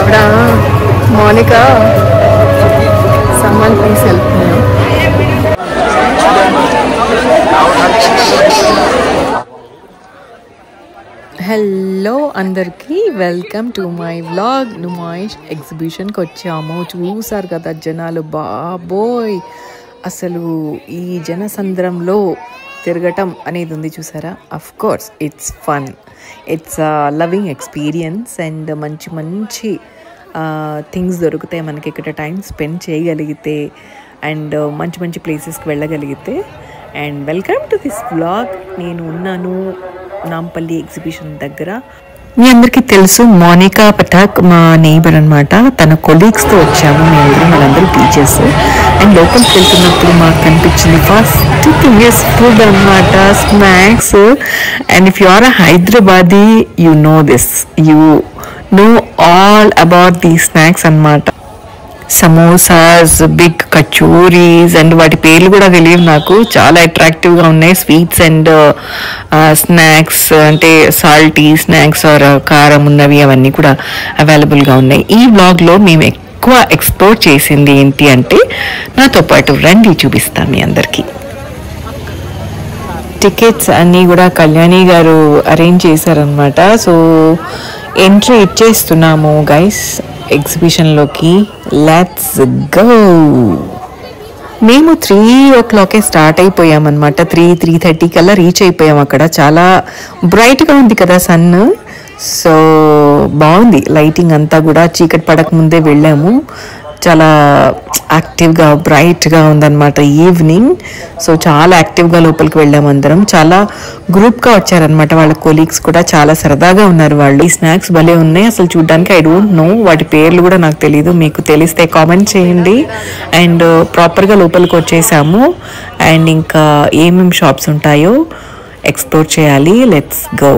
ఆవిడ మోనికా సమ్మన్ please help me. Hello అందరికీ, welcome to my vlog. Numaish ఎగ్జిబిషన్కి వచ్చాము. చూసారు కదా జనాలు, బాబోయ్ అసలు ఈ జనసంద్రంలో తిరగటం అనేది ఉంది చూసారా. Of course it's fun, it's loving experience and మంచి మంచి థింగ్స్ దొరుకుతాయి మనకి ఇక్కడ టైం స్పెండ్ చేయగలిగితే అండ్ మంచి మంచి ప్లేసెస్కి వెళ్ళగలిగితే. And welcome to this vlog. నేను ఉన్నాను నాంపల్లి ఎగ్జిబిషన్ దగ్గర. మీ అందరికీ తెలుసు మోనికా పఠాక్ మా నైబర్ అనమాట. తన కొలీగ్స్తో వచ్చాము మేము, మనందరూ టీచర్స్. అండ్ లోపలికి వెళ్తున్నప్పుడు మాకు కనిపించింది ఫస్ట్ థింగ్ ఇస్ ఫుడ్ అనమాట, snacks. And if you are a Hyderabadi you know this, you know all about the snacks అనమాట. సమోసాస్, బిగ్ కచోరీస్ అండ్ వాటి పేర్లు కూడా తెలియదు నాకు. చాలా అట్రాక్టివ్గా ఉన్నాయి. స్వీట్స్ అండ్ స్నాక్స్ అంటే సాల్టీ స్నాక్స్ ఆర్ కారం ఉన్నవి అవన్నీ కూడా అవైలబుల్గా ఉన్నాయి. ఈ వ్లాగ్లో మేము ఎక్కువ ఎక్స్ప్లోర్ చేసింది ఏంటి అంటే, నాతో పాటు రండి చూపిస్తాను మీ అందరికీ. టికెట్స్ అన్నీ కూడా కళ్యాణి గారు అరేంజ్ చేశారనమాట. సో ఎంట్రీ ఇచ్చేస్తున్నాము గైస్ ఎగ్జిబిషన్లోకి. Let's go. మేము 3 o'clock స్టార్ట్ అయిపోయామన్నమాట. 3:30 కల్లా రీచ్ అయిపోయాం. అక్కడ చాలా బ్రైట్గా ఉంది కదా సన్. సో బాగుంది లైటింగ్ అంతా కూడా. చీకటి పడక ముందే వెళ్ళాము. చాలా యాక్టివ్గా బ్రైట్గా ఉందన్నమాట ఈవినింగ్. సో చాలా యాక్టివ్గా లోపలికి వెళ్ళాము అందరం. చాలా గ్రూప్గా వచ్చారనమాట వాళ్ళ కొలీగ్స్ కూడా. చాలా సరదాగా ఉన్నారు వాళ్ళు. ఈ స్నాక్స్ భలే ఉన్నాయి అసలు చూడడానికి. ఐ డోంట్ నో వాటి పేర్లు కూడా నాకు తెలీదు. మీకు తెలిస్తే కామెంట్ చేయండి. అండ్ ప్రాపర్గా లోపలికి వచ్చేసాము. అండ్ ఇంకా ఏమేమి షాప్స్ ఉంటాయో ఎక్స్ప్లోర్ చేయాలి. Let's go.